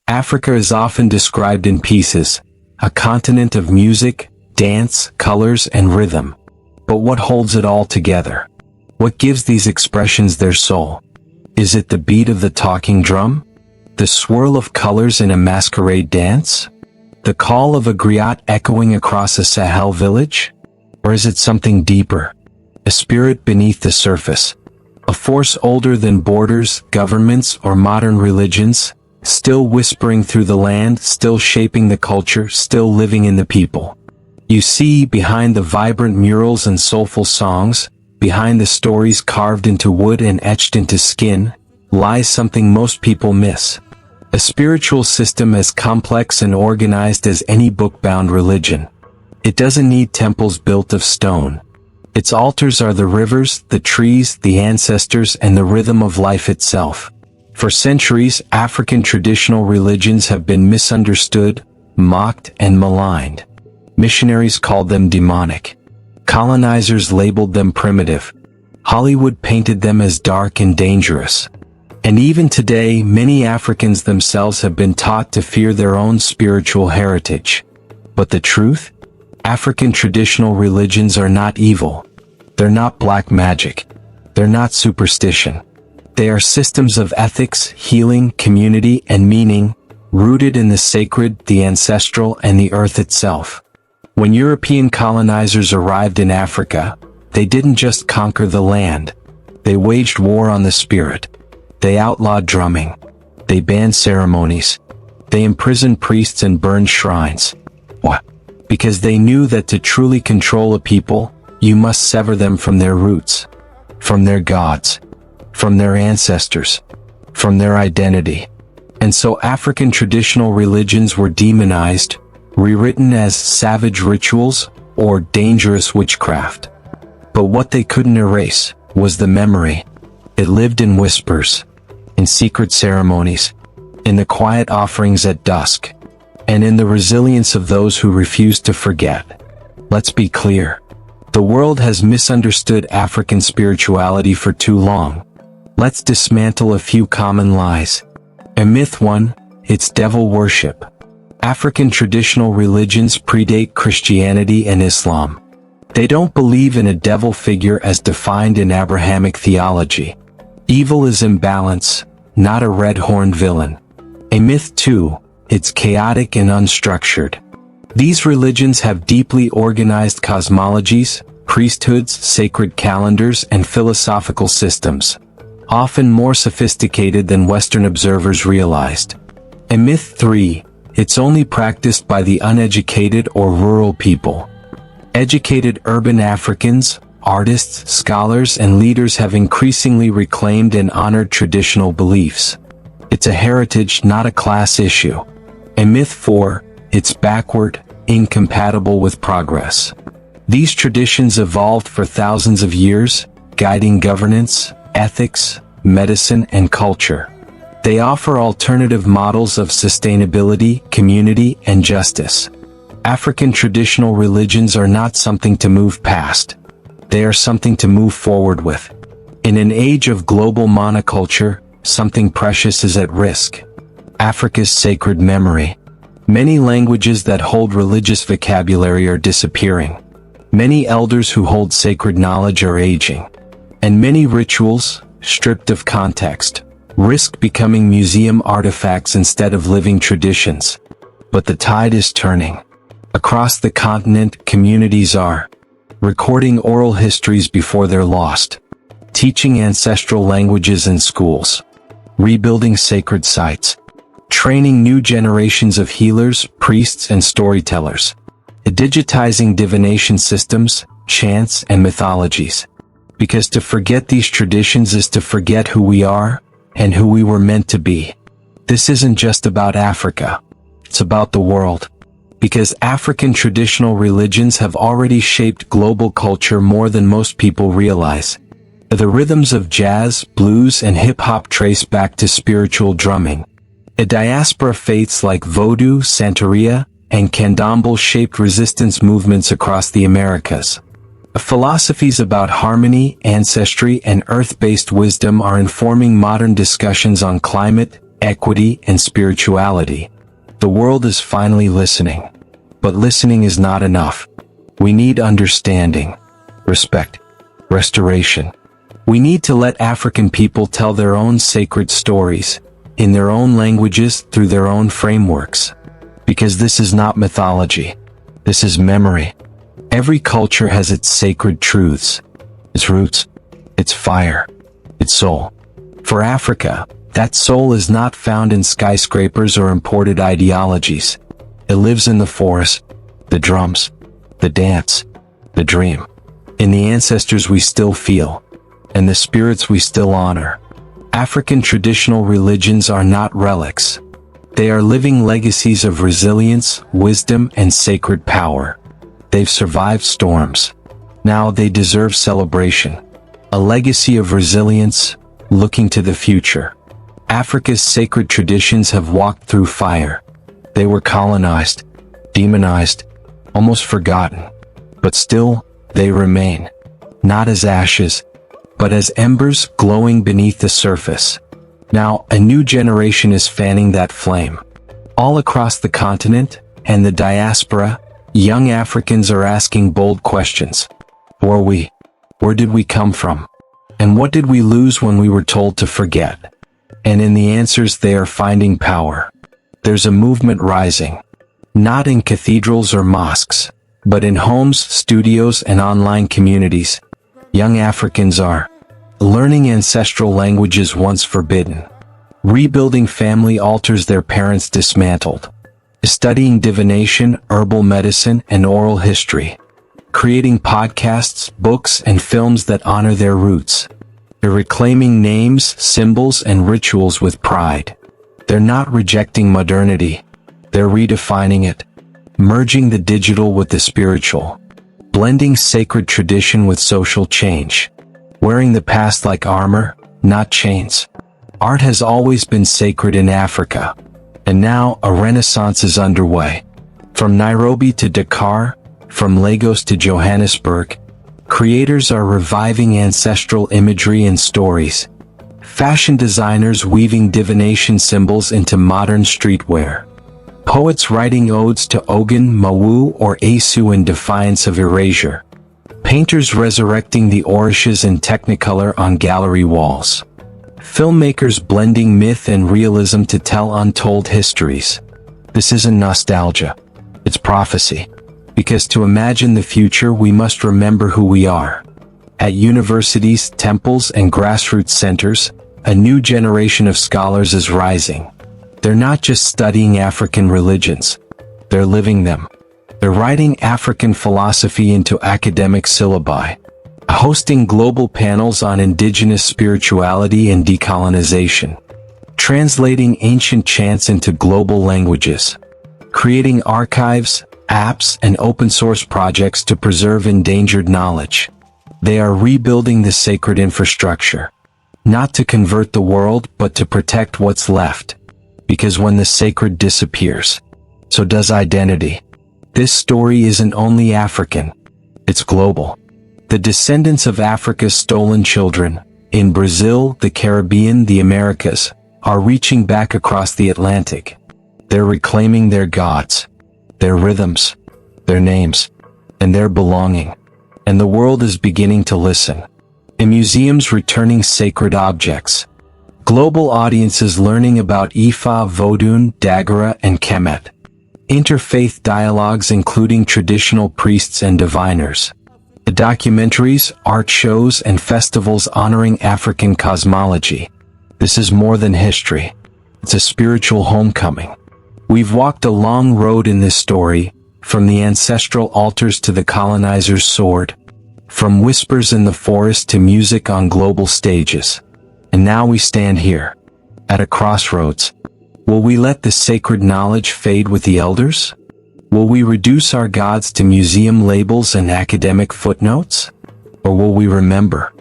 Africa is often described in pieces, a continent of music, dance, colors, and rhythm. But what holds it all together? What gives these expressions their soul? Is it the beat of the talking drum? The swirl of colors in a masquerade dance? The call of a griot echoing across a Sahel village? Or is it something deeper? A spirit beneath the surface? A force older than borders, governments, or modern religions? Still whispering through the land, still shaping the culture, still living in the people. You see, behind the vibrant murals and soulful songs, behind the stories carved into wood and etched into skin, lies something most people miss. A spiritual system as complex and organized as any book-bound religion. It doesn't need temples built of stone. Its altars are the rivers, the trees, the ancestors, and the rhythm of life itself. For centuries, African traditional religions have been misunderstood, mocked, and maligned. Missionaries called them demonic. Colonizers labeled them primitive. Hollywood painted them as dark and dangerous. And even today, many Africans themselves have been taught to fear their own spiritual heritage. But the truth? African traditional religions are not evil. They're not black magic. They're not superstition. They are systems of ethics, healing, community, and meaning, rooted in the sacred, the ancestral, and the earth itself. When European colonizers arrived in Africa, they didn't just conquer the land. They waged war on the spirit. They outlawed drumming. They banned ceremonies. They imprisoned priests and burned shrines. Why? Because they knew that to truly control a people, you must sever them from their roots, from their gods, from their ancestors, from their identity. And so African traditional religions were demonized, rewritten as savage rituals or dangerous witchcraft. But what they couldn't erase was the memory. It lived in whispers, in secret ceremonies, in the quiet offerings at dusk, and in the resilience of those who refused to forget. Let's be clear. The world has misunderstood African spirituality for too long. Let's dismantle a few common lies. Myth 1, it's devil worship. African traditional religions predate Christianity and Islam. They don't believe in a devil figure as defined in Abrahamic theology. Evil is imbalance, not a red-horned villain. Myth 2, it's chaotic and unstructured. These religions have deeply organized cosmologies, priesthoods, sacred calendars, and philosophical systems, often more sophisticated than Western observers realized. Myth 3, it's only practiced by the uneducated or rural people. Educated urban Africans, artists, scholars, and leaders have increasingly reclaimed and honored traditional beliefs. It's a heritage, not a class issue. Myth 4, it's backward, incompatible with progress. These traditions evolved for thousands of years, guiding governance, ethics, medicine, and culture. They offer alternative models of sustainability, community, and justice. African traditional religions are not something to move past. They are something to move forward with. In an age of global monoculture, something precious is at risk. Africa's sacred memory. Many languages that hold religious vocabulary are disappearing. Many elders who hold sacred knowledge are aging. And many rituals, stripped of context, risk becoming museum artifacts instead of living traditions. But the tide is turning. Across the continent, communities are recording oral histories before they're lost, teaching ancestral languages in schools, rebuilding sacred sites, training new generations of healers, priests, and storytellers, digitizing divination systems, chants, and mythologies. Because to forget these traditions is to forget who we are and who we were meant to be. This isn't just about Africa. It's about the world. Because African traditional religions have already shaped global culture more than most people realize. The rhythms of jazz, blues, and hip-hop trace back to spiritual drumming. Diaspora faiths like Vodou, Santeria, and Candomblé shaped resistance movements across the Americas. Philosophies about harmony, ancestry, and earth-based wisdom are informing modern discussions on climate, equity, and spirituality. The world is finally listening. But listening is not enough. We need understanding, respect, restoration. We need to let African people tell their own sacred stories, in their own languages, through their own frameworks. Because this is not mythology. This is memory. Every culture has its sacred truths, its roots, its fire, its soul. For Africa, that soul is not found in skyscrapers or imported ideologies. It lives in the forest, the drums, the dance, the dream, in the ancestors we still feel, and the spirits we still honor. African traditional religions are not relics. They are living legacies of resilience, wisdom, and sacred power. They've survived storms. Now they deserve celebration. A legacy of resilience, looking to the future. Africa's sacred traditions have walked through fire. They were colonized, demonized, almost forgotten. But still, they remain. Not as ashes, but as embers glowing beneath the surface. Now, a new generation is fanning that flame. All across the continent and the diaspora, young Africans are asking bold questions. Who are we? Where did we come from? And what did we lose when we were told to forget? And in the answers they are finding power. There's a movement rising. Not in cathedrals or mosques, but in homes, studios, and online communities. Young Africans are learning ancestral languages once forbidden, rebuilding family altars their parents dismantled, studying divination, herbal medicine, and oral history, creating podcasts, books, and films that honor their roots. They're reclaiming names, symbols, and rituals with pride. They're not rejecting modernity. They're redefining it, merging the digital with the spiritual, blending sacred tradition with social change, wearing the past like armor, not chains. Art has always been sacred in Africa, and now a renaissance is underway. From Nairobi to Dakar, from Lagos to Johannesburg, creators are reviving ancestral imagery and stories. Fashion designers weaving divination symbols into modern streetwear. Poets writing odes to Ogun, Mawu, or Asu in defiance of erasure. Painters resurrecting the Orishas in Technicolor on gallery walls. Filmmakers blending myth and realism to tell untold histories. This isn't nostalgia. It's prophecy. Because to imagine the future we must remember who we are. At universities, temples, and grassroots centers, a new generation of scholars is rising. They're not just studying African religions. They're living them. They're writing African philosophy into academic syllabi, hosting global panels on indigenous spirituality and decolonization, translating ancient chants into global languages, creating archives, apps, and open-source projects to preserve endangered knowledge. They are rebuilding the sacred infrastructure, not to convert the world, but to protect what's left. Because when the sacred disappears, so does identity. This story isn't only African, it's global. The descendants of Africa's stolen children, in Brazil, the Caribbean, the Americas, are reaching back across the Atlantic. They're reclaiming their gods, their rhythms, their names, and their belonging. And the world is beginning to listen. In museums returning sacred objects. Global audiences learning about Ifa, Vodun, Dagara, and Kemet. Interfaith dialogues including traditional priests and diviners. Documentaries, art shows, and festivals honoring African cosmology. This is more than history. It's a spiritual homecoming. We've walked a long road in this story, from the ancestral altars to the colonizer's sword, from whispers in the forest to music on global stages. And now we stand here, at a crossroads. Will we let the sacred knowledge fade with the elders? Will we reduce our gods to museum labels and academic footnotes? Or will we remember,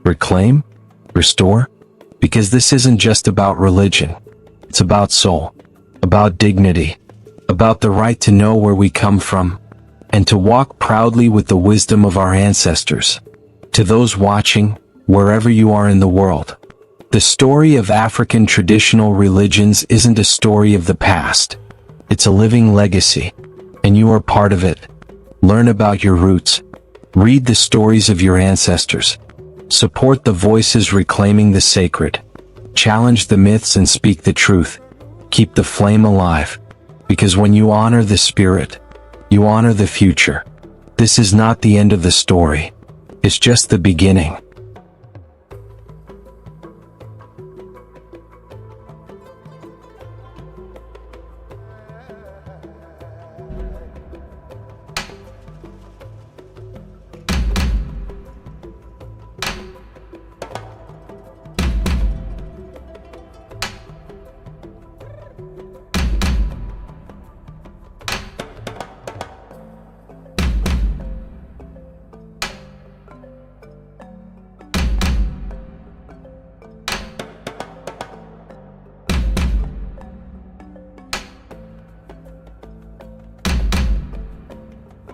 reclaim, restore? Because this isn't just about religion. It's about soul, about dignity, about the right to know where we come from, and to walk proudly with the wisdom of our ancestors. To those watching, wherever you are in the world, The story of African traditional religions isn't a story of the past. It's a living legacy, and you are part of it. Learn about your roots. Read the stories of your ancestors. Support the voices reclaiming the sacred. Challenge the myths and speak the truth. Keep the flame alive. Because when you honor the spirit, you honor the future. This is not the end of the story. It's just the beginning.